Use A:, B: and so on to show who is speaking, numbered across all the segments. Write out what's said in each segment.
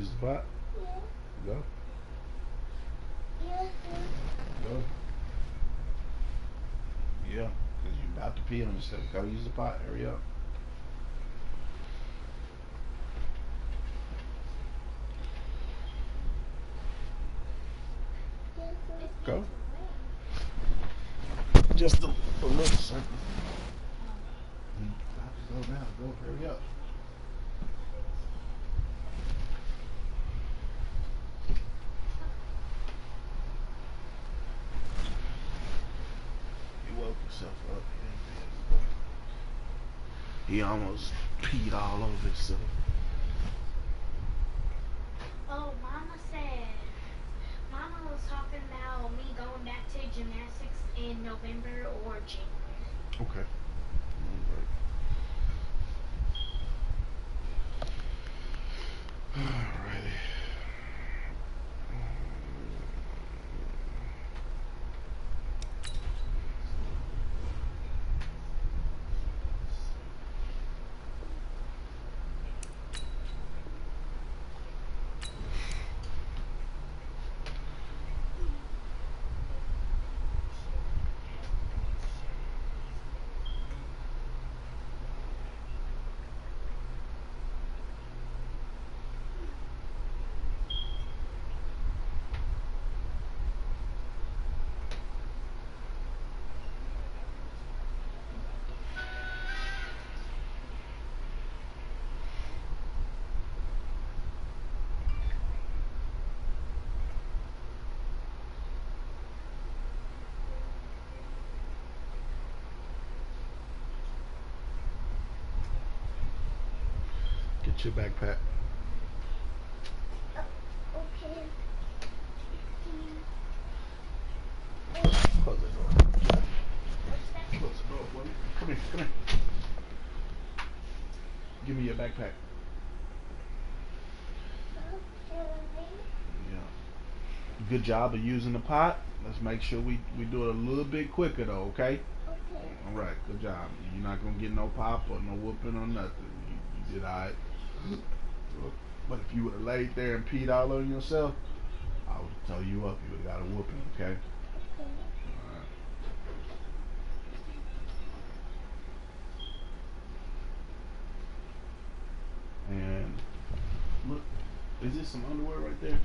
A: use the pot?
B: Yeah.
A: Go.
B: Yeah.
A: Go. Yeah, because you're about to pee on yourself. Go use the pot. Hurry up. Go. Just a little circle. You have to go now. Go. Hurry up. You woke yourself up. He almost peed all over himself.
C: Oh, Mama was talking about me going back to gymnastics in November or January.
A: Okay. Alrighty. Get your backpack.
B: Okay.
A: Close the door.
C: What's that?
A: Close the door, buddy. Come here. Come here. Give me your backpack. Yeah. Good job of using the pot. Let's make sure we do it a little bit quicker though, okay?
B: Okay.
A: Alright, good job. You're not gonna get no pop or no whooping or nothing. You did alright. But if you would have laid there and peed all on yourself, I would have told you up. You would have got a whooping, okay?
B: Okay.
A: Alright. And look, is this some underwear right there?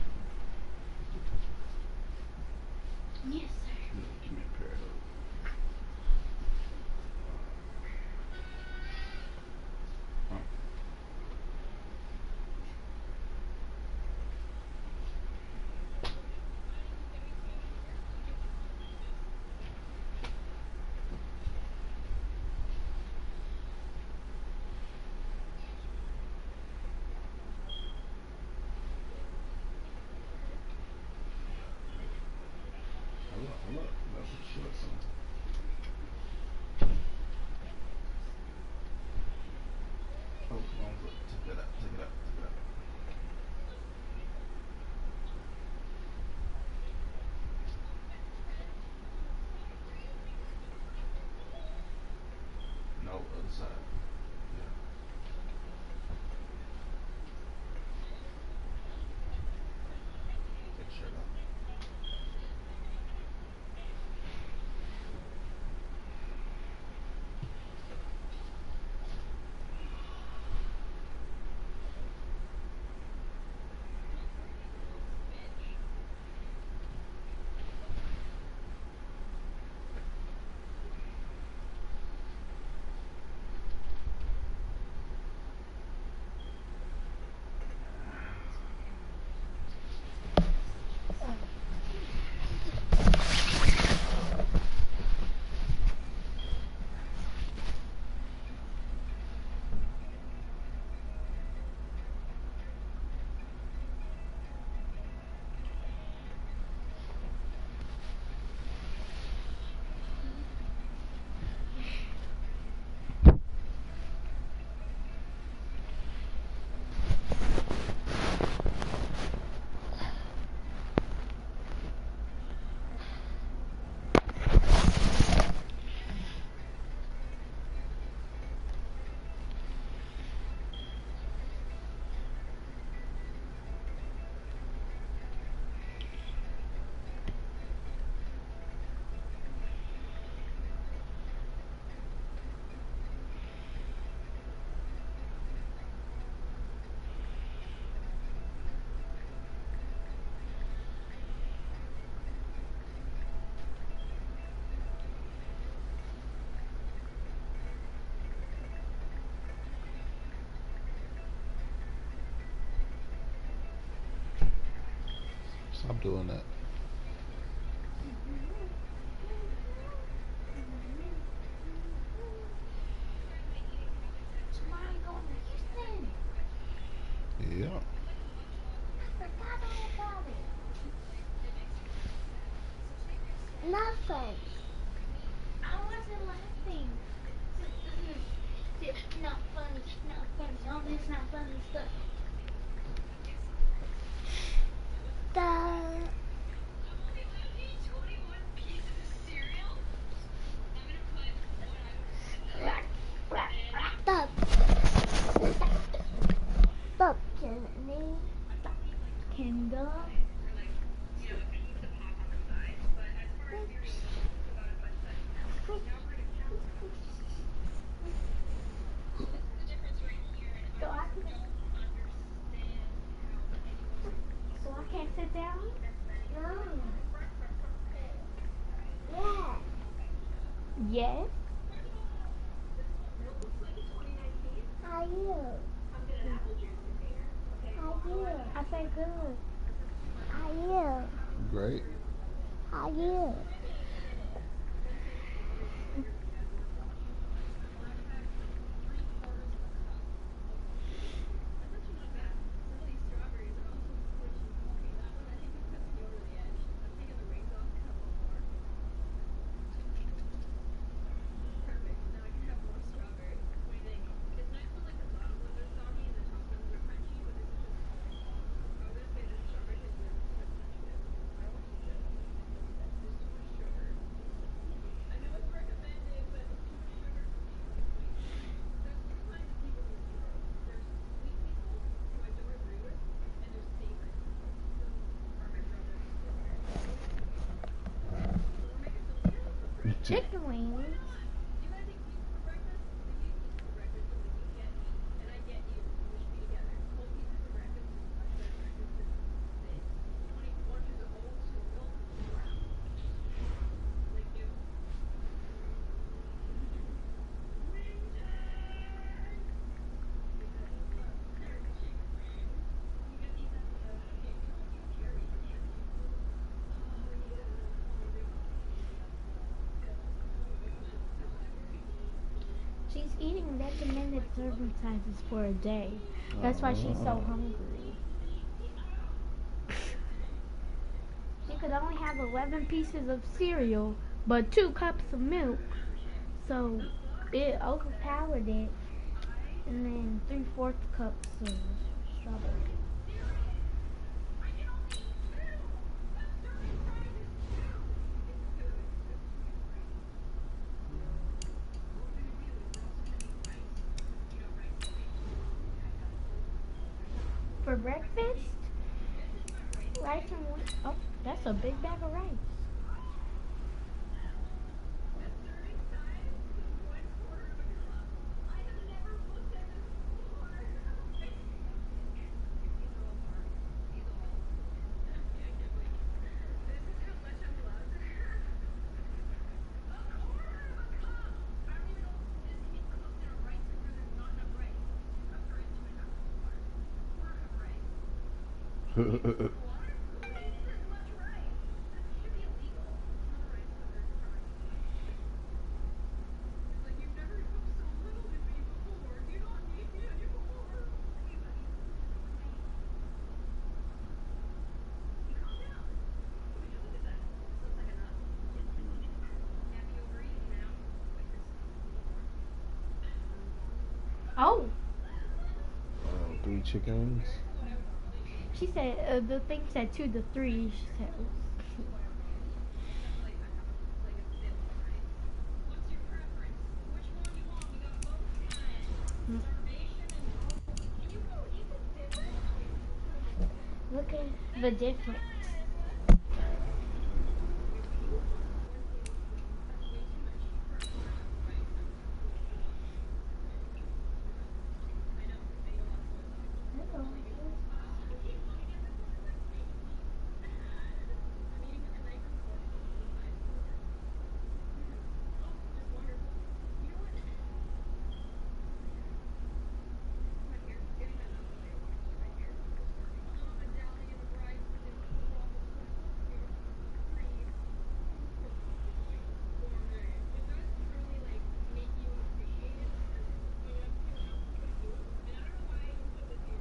C: Yes, sir.
A: Give me a pair of those. Oh. Hold up. That's what shorts on. Oh, come on, look. Take that up. Take it up. Take it up. No, other side. Yeah. Take the shirt off. Stop doing that.
C: Tomorrow you going to Houston?
A: Yeah.
C: I forgot all about it.
B: Nothing.
C: I wasn't laughing. Not funny, not funny. All this not funny stuff.
B: The stop. Stop, Jenny.
C: Kendall. So I can, so I can't sit down?
B: No. Yeah.
C: Yes.
B: How are you? How are you?
C: I say good.
B: How are you?
A: Great.
B: How are you?
C: Chicken wings. She's eating recommended serving sizes for a day. That's why she's so hungry. She could only have 11 pieces of cereal, but 2 cups of milk. So it overpowered it. And then 3/4 cups of strawberry. For breakfast, rice and one. Oh, that's a big bag of rice. Oh,
A: 3 chicken wings.
C: she said the thing said 2 to 3. She said, "Mm, look at the difference."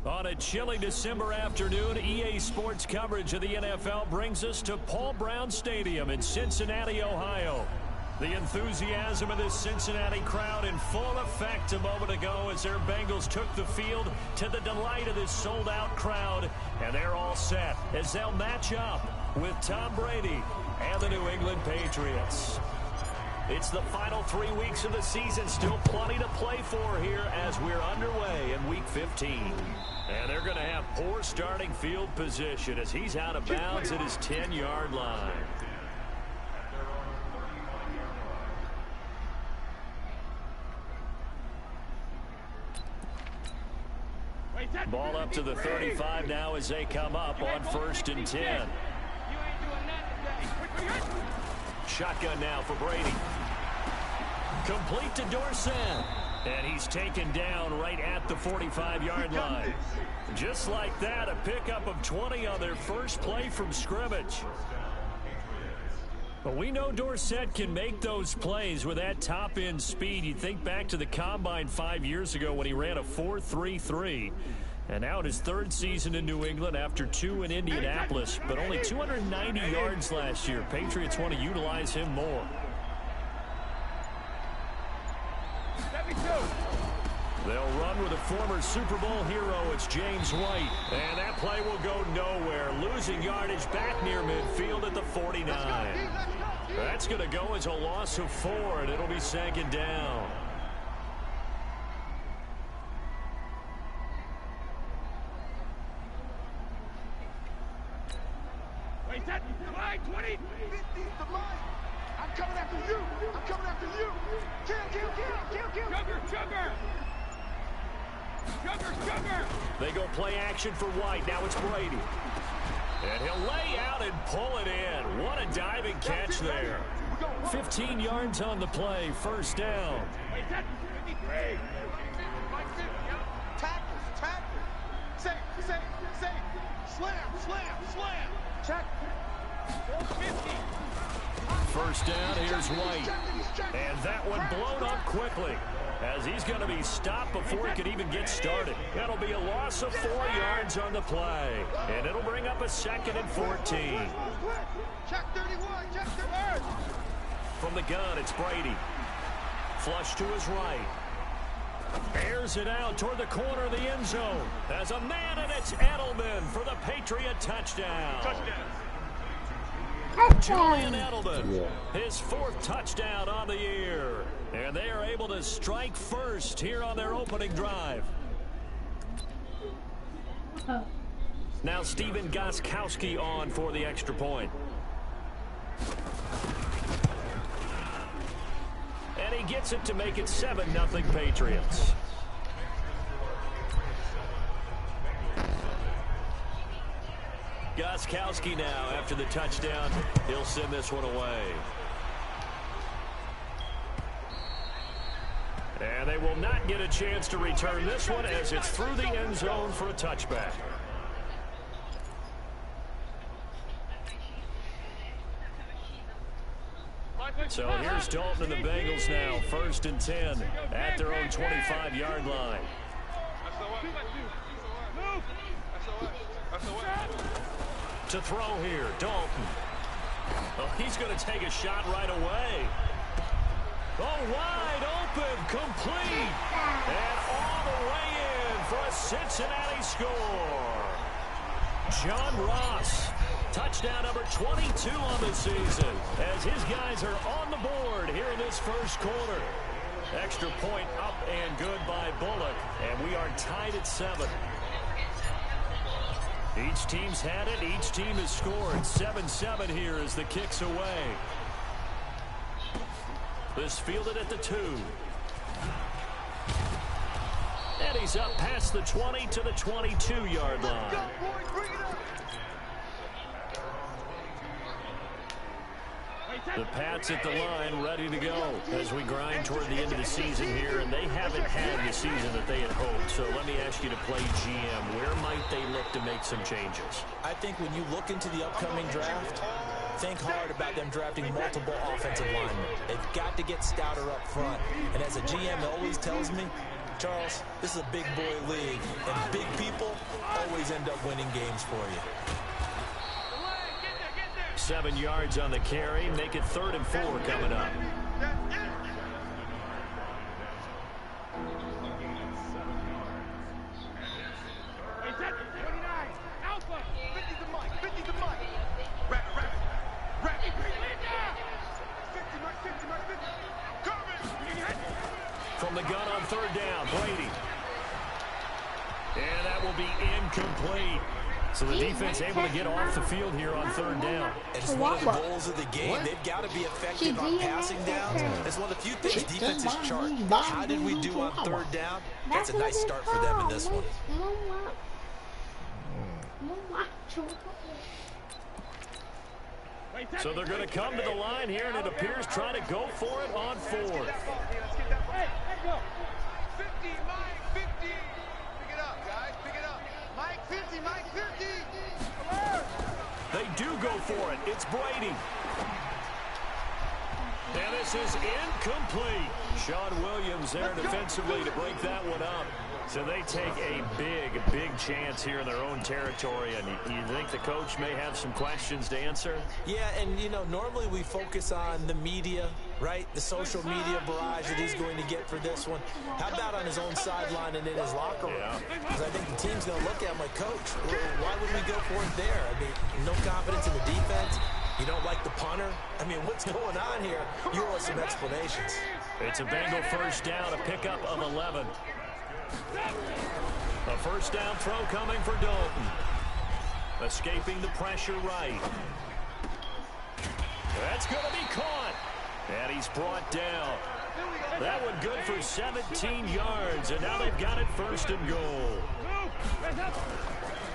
D: On a chilly December afternoon, EA Sports coverage of the NFL brings us to Paul Brown Stadium in Cincinnati, Ohio. The enthusiasm of this Cincinnati crowd in full effect a moment ago as their Bengals took the field to the delight of this sold-out crowd. And they're all set as they'll match up with Tom Brady and the New England Patriots. It's the final 3 weeks of the season. Still plenty to play for here as we're underway in Week 15. And they're going to have poor starting field position as he's out of bounds at his 10-yard line. Ball up to the 35 now as they come up on 1st and 10. Shotgun now for Brady. Complete to Dorsett. And he's taken down right at the 45-yard line. Just like that, a pickup of 20 on their first play from scrimmage. But we know Dorsett can make those plays with that top-end speed. You think back to the Combine 5 years ago when he ran a 4.33. And now in his 3rd season in New England after 2 in Indianapolis, but only 290 yards last year. Patriots want to utilize him more. They'll run with a former Super Bowl hero. It's James White. And that play will go nowhere. Losing yardage back near midfield at the 49. That's going to go as a loss of 4, and it'll be 2nd down.
E: Wait, that line 20. 50 the line. I'm coming after you. I'm coming after you. Kill. Sugar.
D: They go play action for White. Now it's Brady. And he'll lay out and pull it in. What a diving catch there. 15 yards on the play. 1st down.
E: Wait, that 53. Tackle. Safe. Slam. Check. 450.
D: 1st down, here's White. And that one blown up quickly as he's going to be stopped before he can even get started. That'll be a loss of 4 yards on the play. And it'll bring up a 2nd and 14.
E: Check 31.
D: From the gun, it's Brady. Flush to his right. Airs it out toward the corner of the end zone. As a man, and it's Edelman for the Patriot touchdown. Julian Edelman, his 4th touchdown on the year. And they are able to strike first here on their opening drive. Now Stephen Gostkowski on for the extra point. And he gets it to make it 7-0 Patriots. Gostkowski now, after the touchdown, he'll send this one away. And they will not get a chance to return this one as it's through the end zone for a touchback. So here's Dalton and the Bengals now, 1st and 10 at their own 25-yard line. To throw here, Dalton. Oh, he's going to take a shot right away. Oh, wide open, complete. And all the way in for a Cincinnati score. John Ross, touchdown number 22 on the season, as his guys are on the board here in this 1st quarter. Extra point up and good by Bullock, and we are tied at 7. Each team's had it. Each team has scored. 7-7 here as the kick's away. This fielded at the 2. And he's up past the 20 to the 22-yard line. The Pats at the line, ready to go as we grind toward the end of the season here, and they haven't had the season that they had hoped. So let me ask you to play GM. Where might they look to make some changes?
F: I think when you look into the upcoming draft, think hard about them drafting multiple offensive linemen. They've got to get stouter up front. And as a GM always tells me, Charles, this is a big boy league, and big people always end up winning games for you.
D: 7 yards on the carry. Make it 3rd and 4 coming up. From the gun on 3rd down, Brady. And that will be incomplete. So the defense able to get off the field here on 3rd down.
F: It's one of the goals of the game. They've got to be effective on passing downs. It's one of the few things defenses chart. How did we do on 3rd down? That's a nice start for them in this one.
D: So they're going to come to the line here, and it appears trying to go for it on 4th.
E: Hey, let's go. 50, Mike, 50. Pick it up, guys. Pick it up. Mike, 50, Mike, 50.
D: They do go for it. It's Brady. And this is incomplete. Sean Williams there defensively to break that one up. So they take a big chance here in their own territory. And you think the coach may have some questions to answer?
F: Yeah, and, you know, normally we focus on the media, right? The social media barrage that he's going to get for this one. How about on his own sideline and in his locker room? Because I think the team's going to look at him like, Coach, why would we go for it there? I mean, no confidence in the defense. You don't like the punter? I mean, what's going on here? You owe us some explanations.
D: It's a Bengal 1st down, a pickup of 11. A 1st down throw coming for Dalton. Escaping the pressure right. That's going to be caught. And he's brought down. That one good for 17 yards. And now they've got it 1st and goal.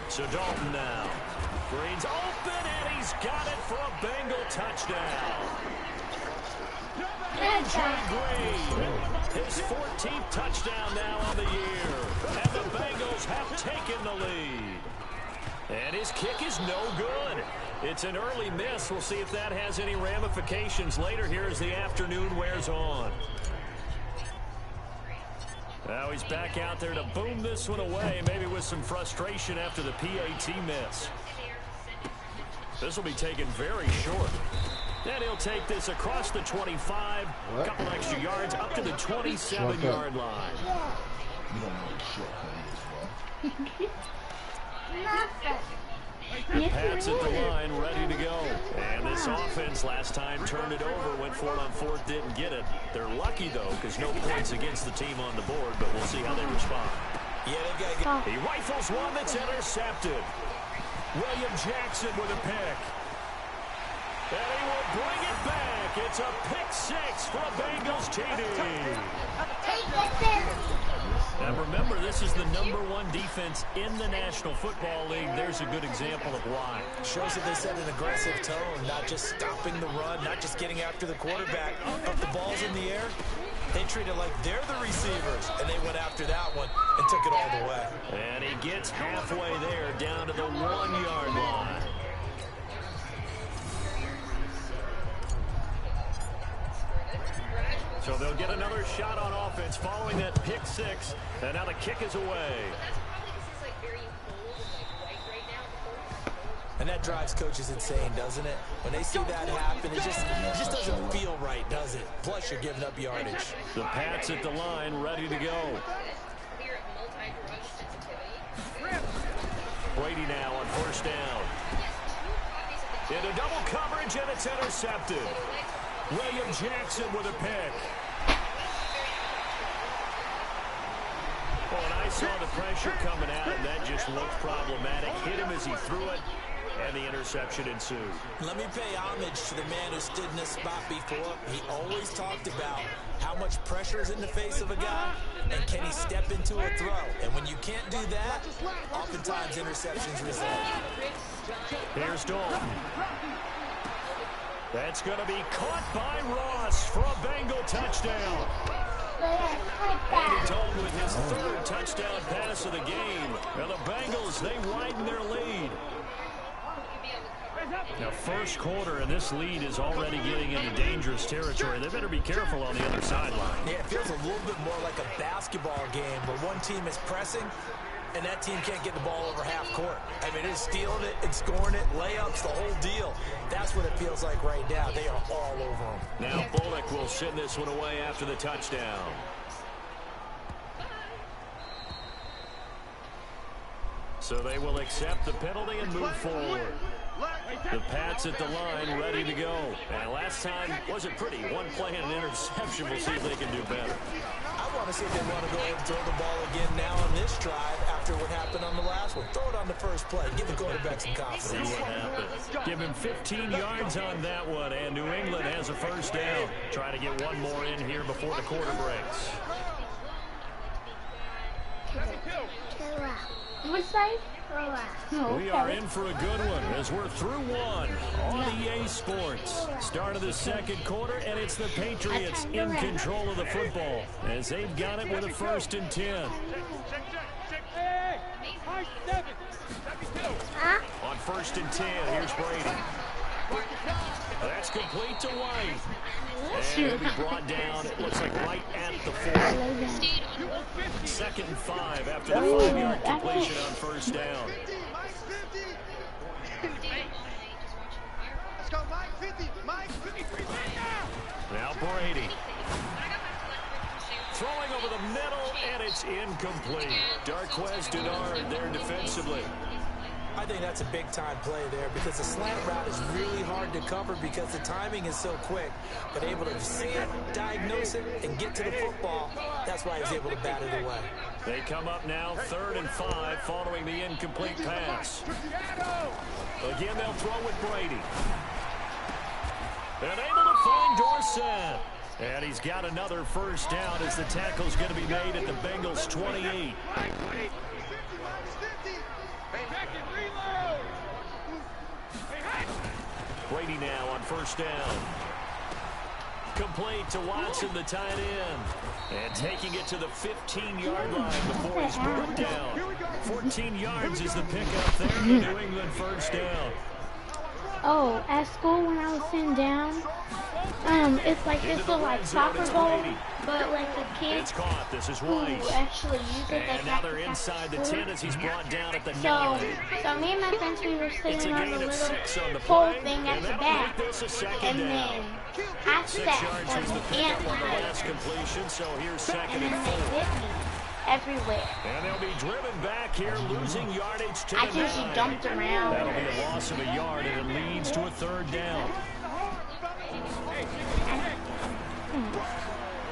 D: So Dalton now. Green's open, and he's got it for a Bengal touchdown. A.J. Green, his 14th touchdown now on the year. And the Bengals have taken the lead. And his kick is no good. It's an early miss. We'll see if that has any ramifications later here as the afternoon wears on. Now he's back out there to boom this one away, maybe with some frustration after the PAT miss. This will be taken very short. And he'll take this across the 25, a couple extra yards, up to the 27-yard line.
A: You don't know what shortcut is,
C: Yes,
D: Pats at the line, ready to go. And this offense last time turned it over, went for it on 4th, didn't get it. They're lucky, though, because no points against the team on the board, but we'll see how they respond.
F: Yeah, they've got to
D: He rifles one that's intercepted. William Jackson with a pick. And he will bring it back. It's a pick 6 for a Bengals TD. Now remember, this is the #1 defense in the National Football League. There's a good example of why.
F: shows that they set an aggressive tone, not just stopping the run, not just getting after the quarterback. But the ball's in the air, they treat it like they're the receivers, and they went after that one and took it all the way.
D: And he gets halfway there, down to the 1-yard line. So they'll get another shot on offense following that pick 6. And now the kick is away.
F: And that drives coaches insane, doesn't it? When they see that happen, it just doesn't feel right, does it? Plus, you're giving up yardage.
D: The Pats at the line, ready to go. Brady now on 1st down. Into double coverage, and it's intercepted. William Jackson with a pick. Oh, and I saw the pressure coming at him. That just looked problematic. Hit him as he threw it, and the interception ensued.
F: Let me pay homage to the man who stood in this spot before. He always talked about how much pressure is in the face of a guy, and can he step into a throw. And when you can't do that, oftentimes interceptions result.
D: Here's Dalton. That's going to be caught by Ross for a Bengal touchdown. Andy Dalton with his 3rd touchdown pass of the game. And the Bengals, they widen their lead. Now, first quarter, and this lead is already getting into dangerous territory. They better be careful on the other sideline.
F: Yeah, it feels a little bit more like a basketball game where one team is pressing and that team can't get the ball over half court. I mean, it's stealing it, it's scoring it, layups, the whole deal. That's what it feels like right now. They are all over them.
D: Now Bullock will send this one away after the touchdown. So they will accept the penalty and move forward. The Pats at the line, ready to go. And last time wasn't pretty. One play and an interception. We'll see if they can do better.
F: I want to see if they want to go ahead and throw the ball again now on this drive after what happened on the last one. Throw it on the first play. Give the quarterback some confidence.
D: See what happens. Give him 15 yards on that one, and New England has a first down. Try to get one more in here before the quarter breaks.
C: What's that?
D: We are in for a good one as we're through one on EA Sports. Start of the second quarter, and it's the Patriots in control of the football as they've got it with a 1st and 10. On 1st and 10, here's Brady. That's complete to White. And it'll be brought down, it looks like right at the 4. 2nd and 5 after the 5-yard completion on 1st down.
E: Let's go, Mike 50, Mike 50.
D: Now Brady. Throwing over the middle, and it's incomplete. Darquez Denard there defensively.
F: I think that's a big-time play there because the slant route is really hard to cover because the timing is so quick. But able to see it, diagnose it, and get to the football, that's why he's able to bat it away.
D: They come up now 3rd and 5 following the incomplete pass. Again, they'll throw with Brady. And able to find Dorsett. And he's got another first down as the tackle's going to be made at the Bengals 28. Brady now on 1st down. Complete to Watson, the tight end. And taking it to the 15-yard line before he's brought down. 14 yards is the pickup there. The New England 1st down.
C: Oh, at school when I was sitting down, it's like this little like soccer goal, but like the kids
D: It's caught. This is
C: who
D: White.
C: actually use it,
D: And now they're inside the 10 as he's brought down at the 9.
C: So me and my friends, we were
D: It's a
C: sitting on
D: gain
C: the
D: of
C: little
D: 6 on the
C: pole
D: play.
C: thing at
D: And
C: the
D: that'll
C: back,
D: make this a 2nd
C: and
D: down.
C: then after
D: 6
C: that
D: yards
C: was
D: was the
C: an
D: pickup on the
C: ant
D: last completion, so here's 2nd
C: and
D: and
C: then
D: 4.
C: they hit me everywhere.
D: And they'll be driven back here, losing yardage to
C: I
D: the
C: just
D: 9.
C: jumped around.
D: That'll be a loss of a yard, and it leads to a 3rd down.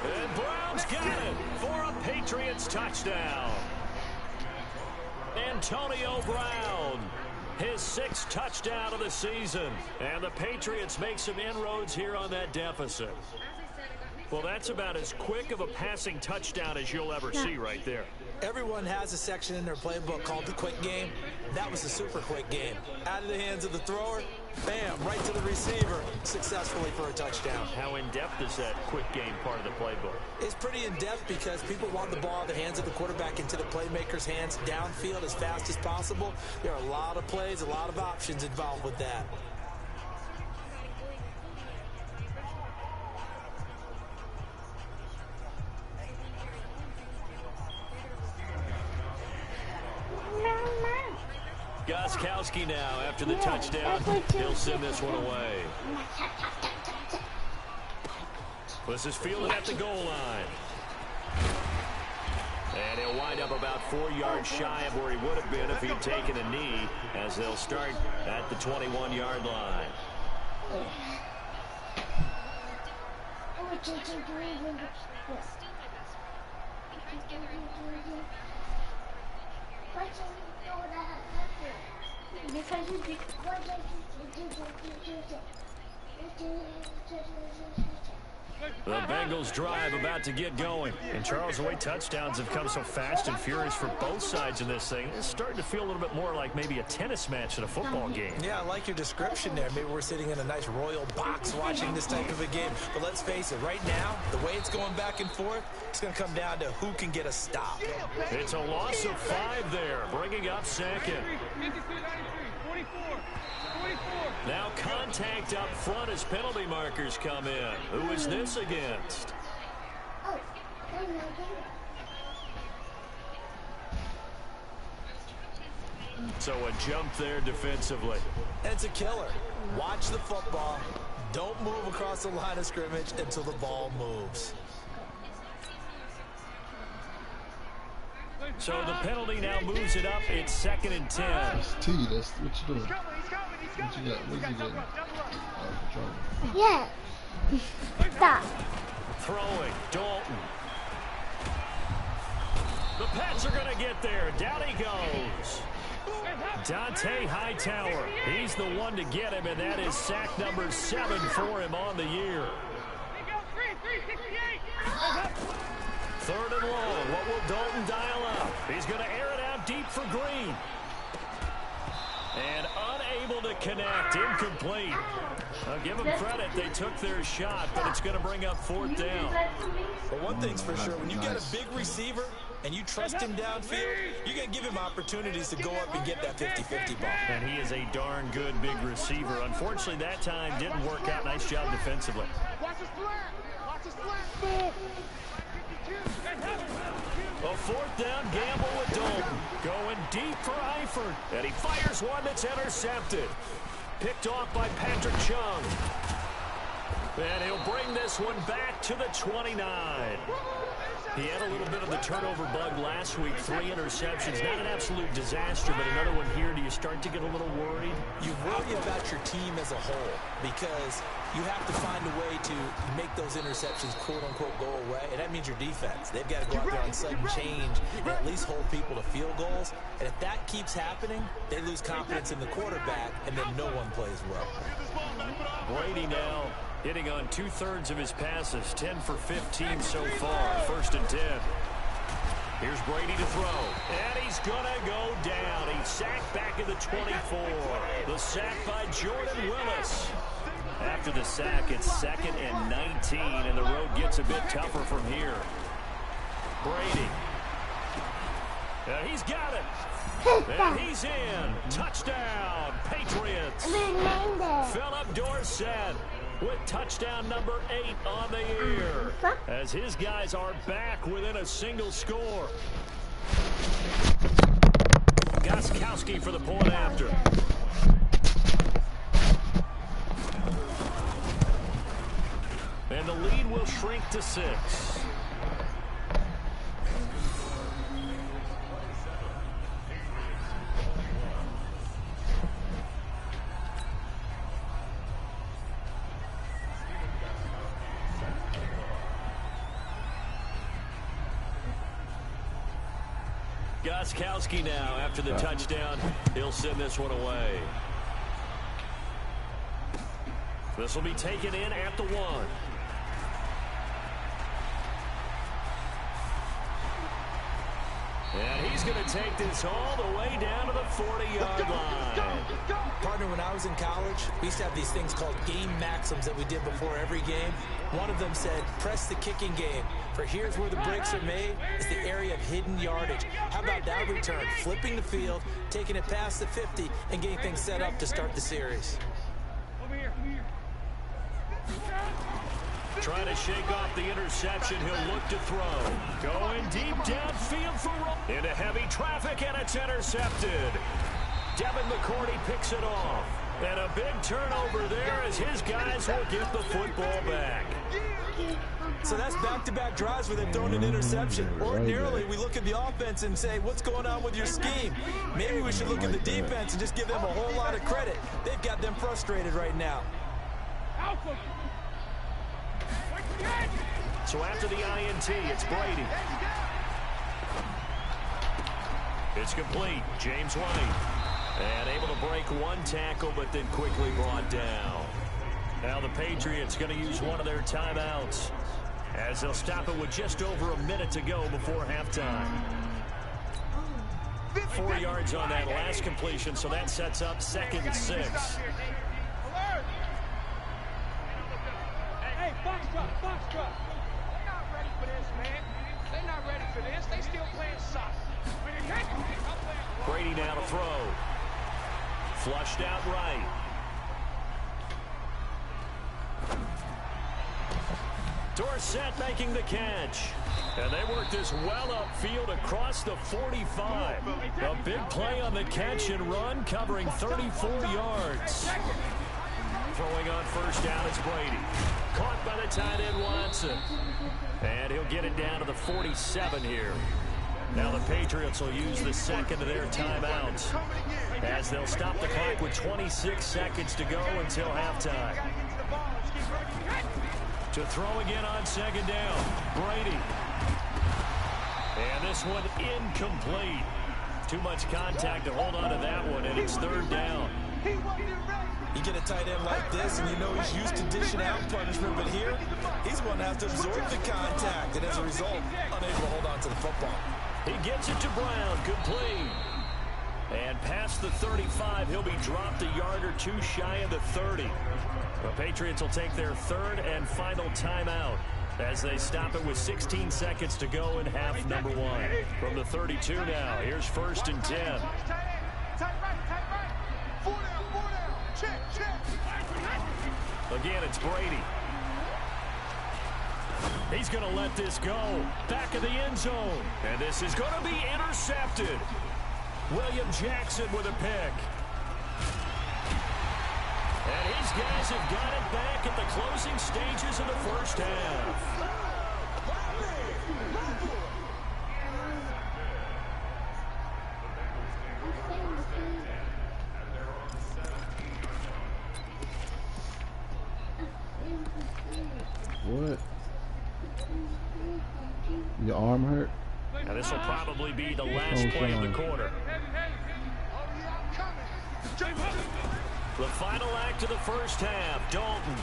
D: And Brown's got it for a Patriots touchdown. Antonio Brown, his 6th touchdown of the season. And the Patriots make some inroads here on that deficit. Well, that's about as quick of a passing touchdown as you'll ever see right there.
F: Everyone has a section in their playbook called the quick game. That was a super quick game. Out of the hands of the thrower, bam, right to the receiver, successfully for a touchdown.
D: How in-depth is that quick game part of the playbook?
F: It's pretty in-depth because people want the ball out of the hands of the quarterback into the playmaker's hands downfield as fast as possible. There are a lot of plays, a lot of options involved with that.
D: Gostkowski now after the touchdown. He'll send this one away. This is fielded at the goal line. And he'll wind up about 4 yards shy of where he would have been if he'd taken a knee, as they'll start at the 21-yard line. The Bengals drive about to get going. And Charles, the way touchdowns have come so fast and furious for both sides in this thing, it's starting to feel a little bit more like maybe a tennis match at a football game.
F: Yeah, I like your description there. Maybe we're sitting in a nice royal box watching this type of a game. But let's face it, right now, the way it's going back and forth, it's going to come down to who can get a stop.
D: It's a loss of 5 there, bringing up 2nd. Now contact up front as penalty markers come in. Who is this against? So a jump there defensively.
F: It's a killer. Watch the football. Don't move across the line of scrimmage until the ball moves.
D: So the penalty now moves it up. It's 2nd and 10.
A: That's T. That's what you doing. What you got? What you getting? Oh,
B: Yeah. Stop.
D: Throwing. Dalton. The Pats are going to get there. Down he goes. Dante Hightower. He's the one to get him, and that is sack number 7 for him on the year. 3rd and long. What will Dalton dial up? He's going to air it out deep for Green. And unable to connect. Incomplete. I'll give them credit. They took their shot, but it's going to bring up 4th down.
F: But one thing's for sure, when you get a big receiver and you trust him downfield, you're going to give him opportunities to go up and get that 50-50 ball.
D: And he is a darn good big receiver. Unfortunately, that time didn't work out. Nice job defensively.
E: Watch his flat. Watch his flat.
D: A 4th down gamble with Dalton. Going deep for Eifert. And he fires one that's intercepted. Picked off by Patrick Chung. And he'll bring this one back to the 29. He had a little bit of the turnover bug last week. 3 interceptions. Not an absolute disaster, but another one here. Do you start to get a little worried?
F: You worry about your team as a whole because you have to find a way to make those interceptions, quote-unquote, go away. And that means your defense. They've got to go out there on sudden change and at least hold people to field goals. And if that keeps happening, they lose confidence in the quarterback, and then no one plays well.
D: Brady now hitting on 2/3 of his passes. 10 for 15 so far. 1st and 10. Here's Brady to throw. And he's going to go down. He's sacked back at the 24. The sack by Jordan Willis. After the sack, it's 2nd and 19, and the road gets a bit tougher from here. Brady. He's got it. And he's in. Touchdown, Patriots. Philip Dorsett with touchdown number 8 on the year, as his guys are back within a single score. Gostkowski for the point after. And the lead will shrink to 6. Gostkowski now after the touchdown. He'll send this one away. This will be taken in at the 1. And he's going to take this all the way down to the 40-yard line.
F: Partner, when I was in college, we used to have these things called game maxims that we did before every game. One of them said, press the kicking game. For here's where the breaks are made. It's the area of hidden yardage. How about that return? Flipping the field, taking it past the 50, and getting things set up to start the series.
D: Trying to shake off the interception. He'll look to throw. Going deep downfield for into heavy traffic, and it's intercepted. Devin McCourty picks it off. And a big turnover there as his guys will get the football back.
F: So that's back-to-back drives where they've thrown an interception. Ordinarily, we look at the offense and say, what's going on with your scheme? Maybe we should look at the defense and just give them a whole lot of credit. They've got them frustrated right now.
D: So after the INT, it's Brady. It's complete. James White. And able to break one tackle, but then quickly brought down. Now the Patriots going to use one of their timeouts, as they'll stop it with just over a minute to go before halftime. 4 yards on that last completion, so that sets up 2nd and 6.
E: Hey, Foxtrot. They're not ready for this, man. They're not ready for this. They still playing soccer.
D: Brady now to throw. Flushed out right. Dorsett making the catch. And they work this well upfield across the 45. A big play on the catch and run, covering 34 yards. Throwing on first down is Brady. Caught by the tight end Watson. And he'll get it down to the 47 here. Now the Patriots will use the second of their timeouts, as they'll stop the clock with 26 seconds to go until halftime. To throw again on second down, Brady. And this one incomplete. Too much contact to hold on to that one, and it's third down.
F: You get a tight end like this, and you know he's used to dishing out punishment, but here, he's going to have to absorb the contact, and as a result, unable to hold on to the football.
D: He gets it to Brown, complete. And past the 35, he'll be dropped a yard or two shy of the 30. The Patriots will take their third and final timeout as they stop it with 16 seconds to go in half number one. From the 32 now, here's first and 10.
E: Tight right. 4 down. Check.
D: Again, it's Brady. He's going to let this go. Back of the end zone. And this is going to be intercepted. William Jackson with a pick. And his guys have got it back at the closing stages of the first half.
A: What? Your arm hurt?
D: Now this will probably be the last play of the quarter. The final act of the first half, Dalton.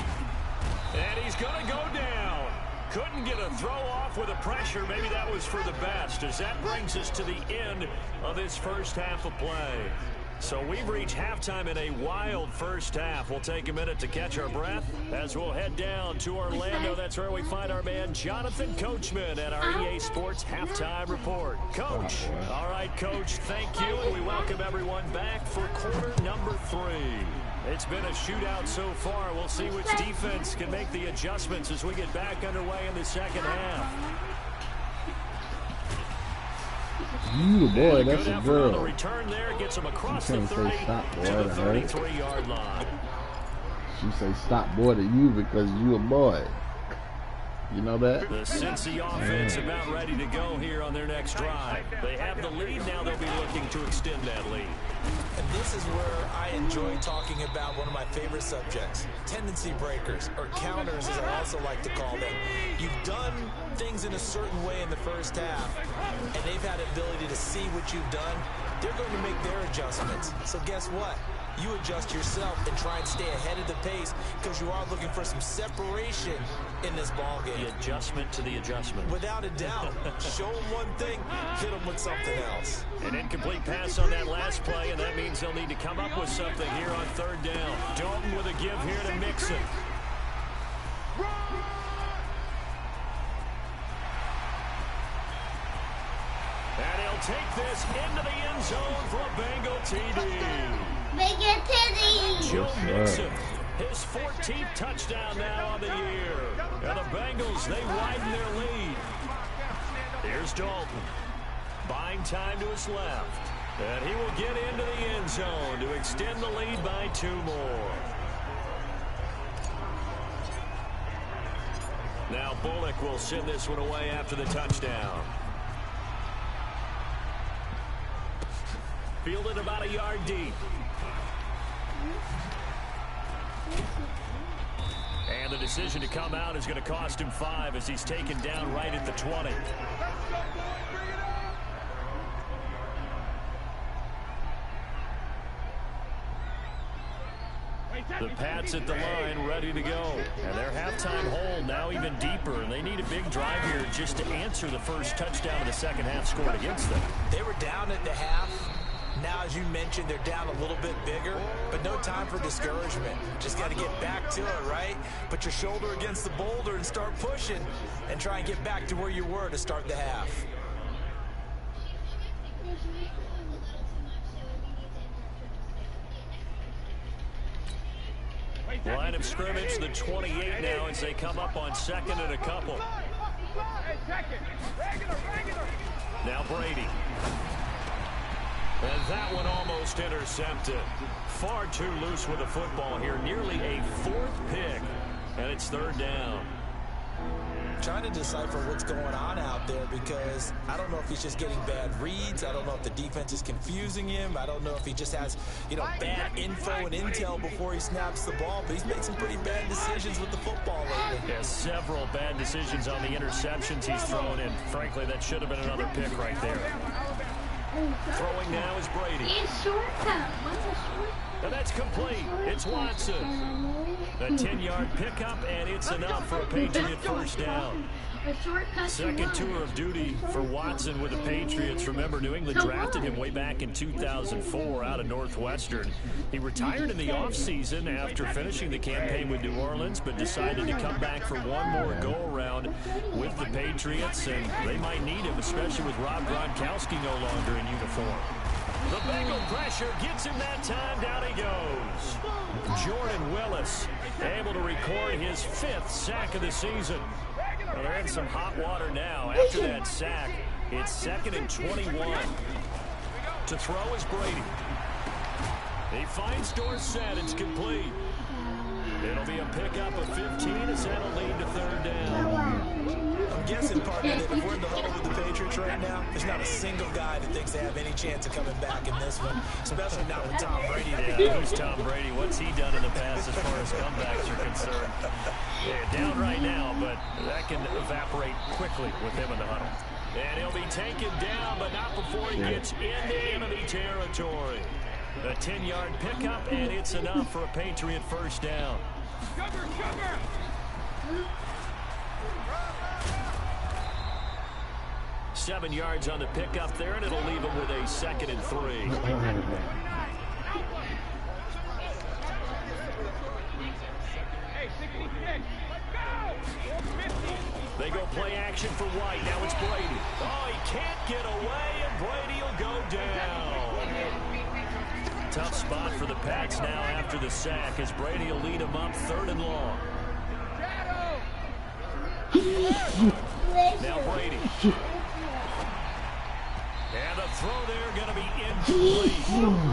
D: And he's going to go down. Couldn't get a throw off with the pressure. Maybe that was for the best, as that brings us to the end of this first half of play. So we've reached halftime in a wild first half. We'll take a minute to catch our breath as we'll head down to Orlando. That's where we find our man Jonathan Coachman at our EA Sports Halftime Report. Coach. All right, Coach, thank you. And we welcome everyone back for quarter number 3. It's been a shootout so far. We'll see which defense can make the adjustments as we get back underway in the second half.
A: You boy, that's
D: good
A: a
D: effort
A: girl.
D: on the return there, gets him across the 30
A: stop, boy,
D: to the
A: to her.
D: 33-yard line.
A: She say stop boy to you because you a boy. You know that?
D: The Cincy offense about ready to go here on their next drive. They have the lead. Now they'll be looking to extend that lead.
F: And this is where I enjoy talking about one of my favorite subjects, tendency breakers, or counters as I also like to call them. You've done things in a certain way in the first half, and they've had the ability to see what you've done. They're going to make their adjustments. So guess what? You adjust yourself and try and stay ahead of the pace because you are looking for some separation in this ball game.
D: The adjustment to the adjustment.
F: Without a doubt. Show them one thing, hit them with something else.
D: An incomplete pass on that last play, and that means they'll need to come up with something here on third down. Dalton with a give here to Mixon. And he'll take this into the end zone for a Bengal TD. Joe Mixon, his 14th touchdown now on the year. And the Bengals, they widen their lead. Here's Dalton, buying time to his left. And he will get into the end zone to extend the lead by 2 more. Now Bullock will send this one away after the touchdown. Fielded about a yard deep. And the decision to come out is going to cost him 5 as he's taken down right at the 20. The Pats at the line ready to go. And their halftime hole now even deeper. And they need a big drive here just to answer the first touchdown of the second half scored against them.
F: They were down at the half. Now, as you mentioned, they're down a little bit bigger, but no time for discouragement. Just got to get back to it, right? Put your shoulder against the boulder and start pushing and try and get back to where you were to start the half.
D: Line of scrimmage, the 28 now as they come up on second and a couple. Now Brady. And that one almost intercepted. Far too loose with the football here. Nearly a 4th pick. And it's 3rd down.
F: Trying to decipher what's going on out there because I don't know if he's just getting bad reads. I don't know if the defense is confusing him. I don't know if he just has, bad info and intel before he snaps the ball. But he's made some pretty bad decisions with the football lately.
D: Yeah, several bad decisions on the interceptions he's thrown in. Frankly, that should have been another pick right there. Throwing now is Brady.
B: It's shortcut. What's a shortcut?
D: And that's complete. It's Watson. A 10-yard pickup, and it's enough for a Patriot first down. Second tour of duty for Watson with the Patriots. Remember, New England drafted him way back in 2004 out of Northwestern. He retired in the offseason after finishing the campaign with New Orleans, but decided to come back for one more go-around with the Patriots, and they might need him, especially with Rob Gronkowski no longer in uniform. The Bengal pressure gets him that time. Down he goes. Jordan Willis able to record his 5th sack of the season. Well, they're in some hot water now. After that sack, it's 2nd and 21. To throw is Brady. He finds Dorsett. It's complete. It'll be a pickup of 15 as that'll lead to 3rd down.
F: I'm guessing, partner, that if we're in the huddle with the Patriots right now, there's not a single guy that thinks they have any chance of coming back in this one, especially not with Tom Brady.
D: Yeah, who's Tom Brady? What's he done in the past as far as comebacks are concerned? Yeah, down right now, but that can evaporate quickly with him in the huddle. And he'll be taken down, but not before he gets into enemy territory. A 10-yard pickup, and it's enough for a Patriot first down. 7 yards on the pickup there, and it'll leave him with a 2nd and 3. They go play action for White. Now it's Brady. Oh, he can't get away, and Brady will go down. Tough spot for the Pats now after the sack as Brady will lead them up 3rd and long. Now Brady. And the throw there going to be incomplete.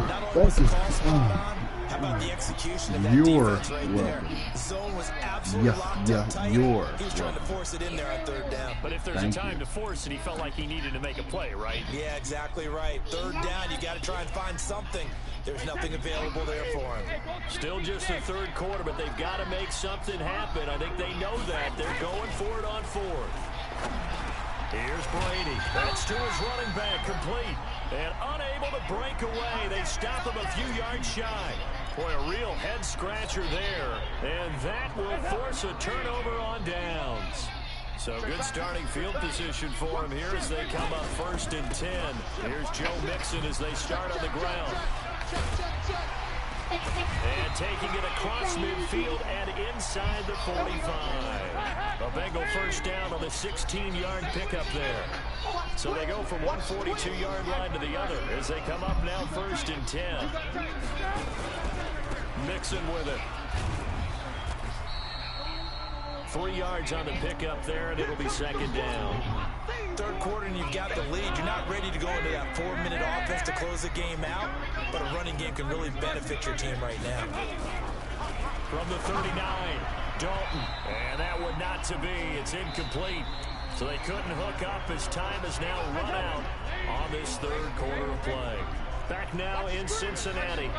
F: Not only was the call spot on, how about the execution of that defense right there? The zone was absolutely locked up tight. He was trying to force it in there on 3rd down.
D: But if there's a time to force it, he felt like he needed to make a play, right?
F: Yeah, exactly right. 3rd down, you got to try and find something. There's nothing available there for him.
D: Still just the 3rd quarter, but they've got to make something happen. I think they know that. They're going for it on 4th. Here's Brady. That's to his running back, complete. And unable to break away. They stop him a few yards shy. Boy, a real head-scratcher there. And that will force a turnover on downs. So good starting field position for him here as they come up 1st and 10. Here's Joe Mixon as they start on the ground. And taking it across midfield and inside the 45. A Bengal first down on the 16-yard pickup there. So they go from one 42-yard line to the other as they come up now 1st and 10. Mixon with it. 3 yards on the pickup there, and it'll be 2nd down.
F: 3rd quarter and you've got the lead. You're not ready to go into that 4-minute offense to close the game out, but a running game can really benefit your team right now.
D: From the 39, Dalton. And that would not to be. It's incomplete. So they couldn't hook up as time has now run out on this 3rd quarter of play. Back now in Cincinnati.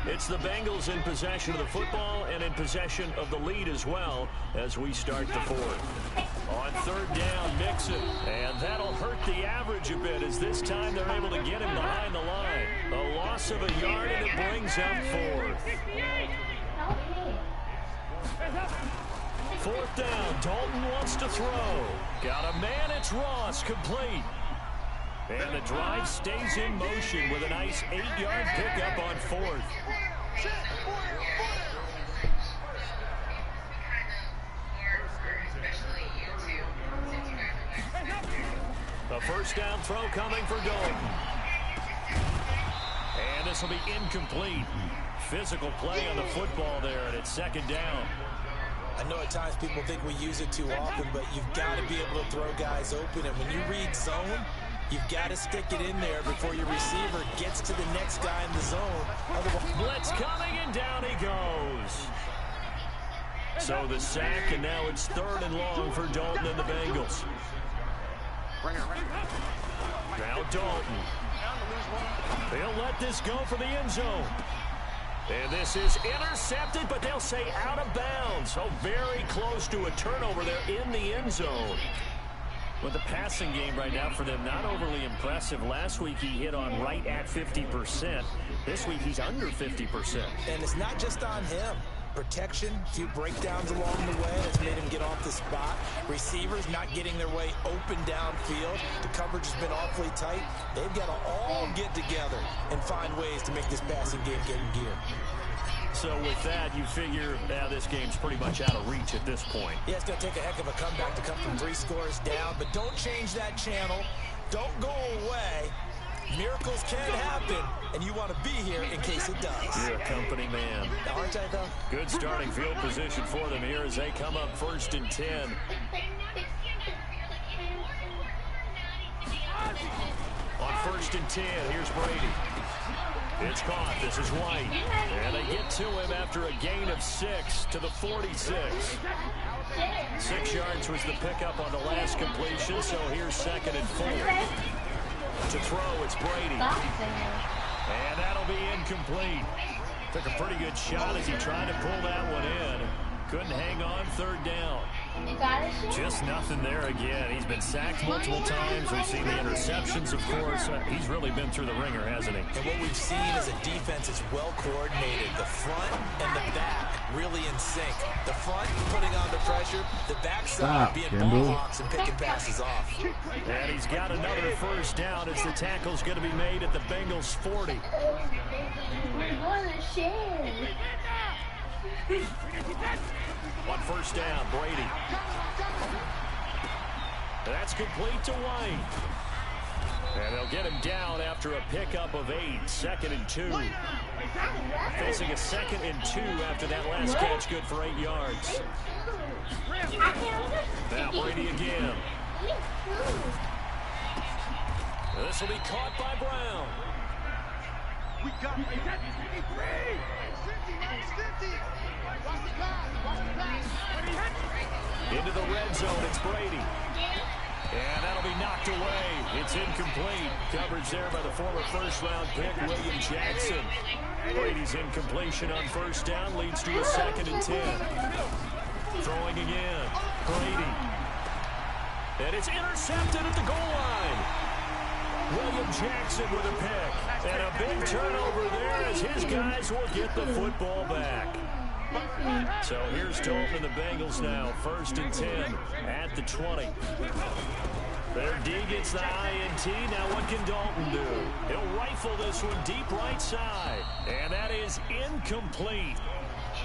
D: It's the Bengals in possession of the football and in possession of the lead as well as we start the 4th. On 3rd down, Mixon. And that'll hurt the average a bit as this time they're able to get him behind the line. A loss of a yard and it brings up 4th. 4th down, Dalton wants to throw. Got a man, it's Ross, complete. And the drive stays in motion with a nice 8-yard pickup on 4th. A first down throw coming for Dalton. And a this will be incomplete. Physical play on the football there, and it's second down.
F: I know at times people think we use it too often, but you've got to be able to throw guys open. And when you read zone, you've got to stick it in there before your receiver gets to the next guy in the zone.
D: Blitz coming, and down he goes. So the sack, and now it's 3rd and long for Dalton and the Bengals. Now Dalton. They'll let this go for the end zone. And this is intercepted, but they'll say out of bounds. So very close to a turnover there in the end zone. Well, the passing game right now for them, not overly impressive. Last week he hit on right at 50%. This week he's under 50%.
F: And it's not just on him. Protection, a few breakdowns along the way that's made him get off the spot. Receivers not getting their way open downfield. The coverage has been awfully tight. They've got to all get together and find ways to make this passing game get in gear.
D: So with that, you figure now this game's pretty much out of reach at this point.
F: Yeah, it's going to take a heck of a comeback to come from 3 scores down, but don't change that channel. Don't go away. Miracles can happen, and you want to be here in case it does.
D: You're a company man.
F: Aren't I, though?
D: Good starting field position for them here as they come up 1st and 10. On 1st and 10, here's Brady. It's caught. This is White. And they get to him after a gain of 6 to the 46. 6 yards was the pickup on the last completion, so here's 2nd and 4. To throw, it's Brady. And that'll be incomplete. Took a pretty good shot as he tried to pull that one in. Couldn't hang on, 3rd down. Just nothing there again. He's been sacked multiple times. We've seen the interceptions, of course. He's really been through the ringer, hasn't he?
F: And what we've seen is a defense that's well coordinated. The front and the back really in sync. The front putting on the pressure. The backside being ball hawks and picking passes off.
D: And he's got another 1st down as the tackle's going to be made at the Bengals 40. On 1st down, Brady. That's complete to White. And they'll get him down after a pickup of 8. 2nd and 2. Facing a 2nd and 2 after that last catch, good for 8 yards. Now Brady again. This will be caught by Brown.
E: We got it.
D: Into the red zone, it's Brady. And that'll be knocked away. It's incomplete. Coverage there by the former 1st-round pick, William Jackson. Brady's incompletion on 1st down leads to a 2nd and 10. Throwing again. Brady. And it's intercepted at the goal line. William Jackson with a pick. And a big turnover there as his guys will get the football back. So here's Dalton and the Bengals now. 1st and 10 at the 20. Their D gets the INT. Now what can Dalton do? He'll rifle this one deep right side. And that is incomplete.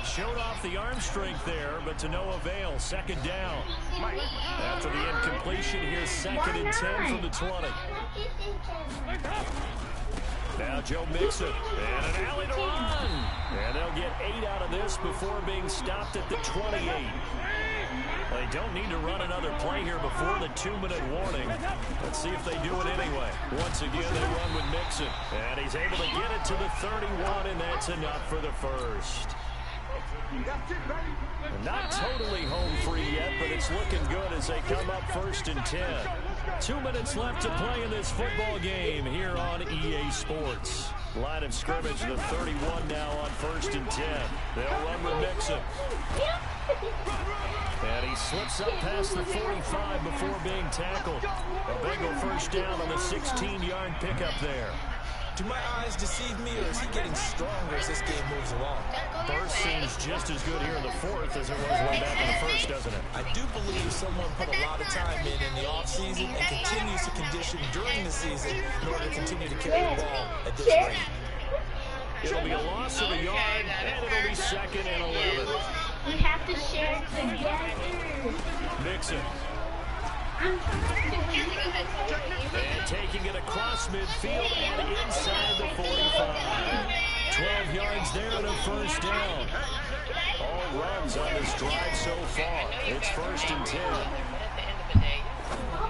D: Showed off the arm strength there, but to no avail. 2nd down. After the incompletion, here's 2nd and 10 from the 20. Now Joe Mixon, and an alley to run. And they'll get 8 out of this before being stopped at the 28. They don't need to run another play here before the 2-minute warning. Let's see if they do it anyway. Once again, they run with Mixon. And he's able to get it to the 31, and that's enough for the 1st. Not totally home free yet, but it's looking good as they come up 1st and 10. 2 minutes left to play in this football game here on EA Sports. Line of scrimmage, the 31 now on 1st and 10. They'll run with Mixon. And he slips up past the 45 before being tackled. A Bengal 1st down on the 16-yard pickup there.
F: Do my eyes deceive me, or is he getting stronger as this game moves along?
D: Burst seems just as good here in the 4th as it was way back in the 1st, doesn't it?
F: I do believe someone put a lot of time in the offseason and continues to condition during the season in order to continue to carry the ball at this rate.
D: It'll be a loss of a yard, and it'll be 2nd and 11.
C: We have to share it together.
D: Mixon. And taking it across midfield and inside the 45. 12 yards there and a first down. All runs on this drive so far. It's 1st and 10.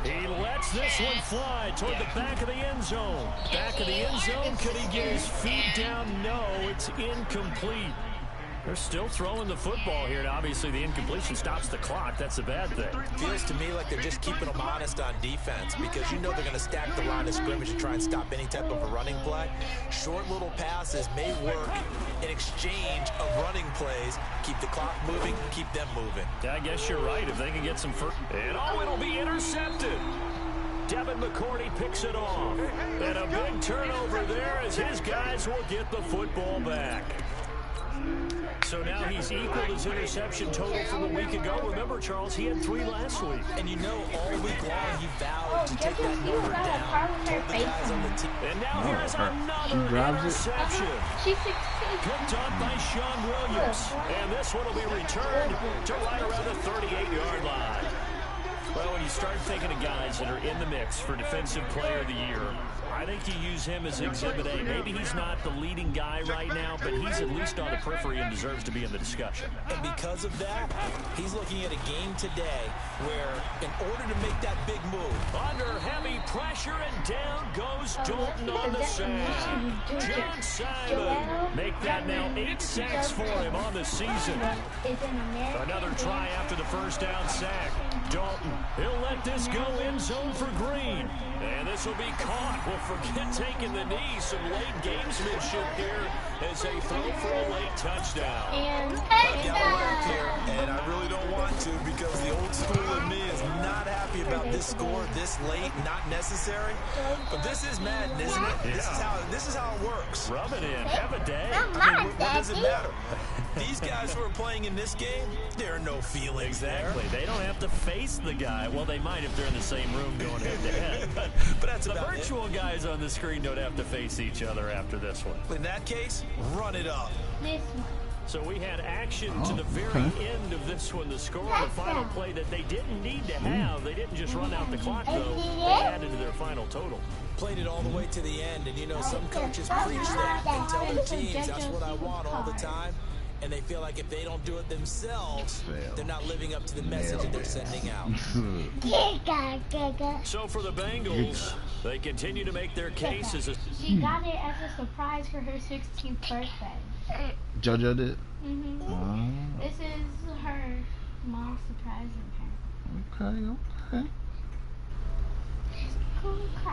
D: He lets this one fly toward the back of the end zone. Back of the end zone. Could he get his feet down? No, it's incomplete. They're still throwing the football here, and obviously the incompletion stops the clock. That's a bad thing.
F: Feels to me like they're just keeping them honest on defense because you know they're going to stack the line of scrimmage and try and stop any type of a running play. Short little passes may work in exchange of running plays. Keep the clock moving, keep them moving.
D: I guess you're right. If they can get some first... And it'll be intercepted. Devin McCourty picks it off. And a big turnover there as his guys will get the football back. So now he's equaled his interception total from a week ago. Remember, Charles, he had 3 last week.
F: And you know all week long he vowed to take that number down. Told the guys on the team.
D: And now here's another interception.
C: She succeeded.
D: Picked up by Sean Williams. And this one will be returned to right around the 38-yard line. Well, when you start thinking of guys that are in the mix for Defensive Player of the Year, I think you use him as Exhibit A. Maybe he's not the leading guy right now, but he's at least on the periphery and deserves to be in the discussion.
F: And because of that, he's looking at a game today where, in order to make that big move,
D: under heavy pressure and down goes Dalton on the sack. John Simon make that now 8 sacks for him on the season. Another try after the first down sack. Dalton, he'll let this go end zone for Green. And this will be caught. Well, forget taking the knee. Some late gamesmanship here as they throw for a late touchdown.
C: And
F: and I really don't want to because the old school in me is not happy about this score this late, not necessary. But this is Madden, isn't it?
D: Yeah.
F: This is how it works.
D: Rub it in. Have a day.
F: I mean, what does it matter? These guys who are playing in this game, there are no feelings
D: Exactly. They don't have to face the guy. Well, they might if they're in the same room going head-to-head. But
F: that's
D: the
F: about
D: virtual guys on the screen don't have to face each other after this one.
F: In that case, run it up.
C: this one.
D: So we had action to the very end of this one. The score, the final play that they didn't need to have. They didn't just run out the clock, though. They added to their final total.
F: Played it all the way to the end, and you know, some coaches preach that and tell their teams, that's what I want all the time. And they feel like if they don't do it themselves, they're not living up to the message that they're sending out.
D: So for the Bengals, they continue to make their case as a...
C: She got it as a surprise for her 16th birthday.
A: JoJo did?
C: This is her mom surprising her.
A: Okay, okay.
C: Cool cut.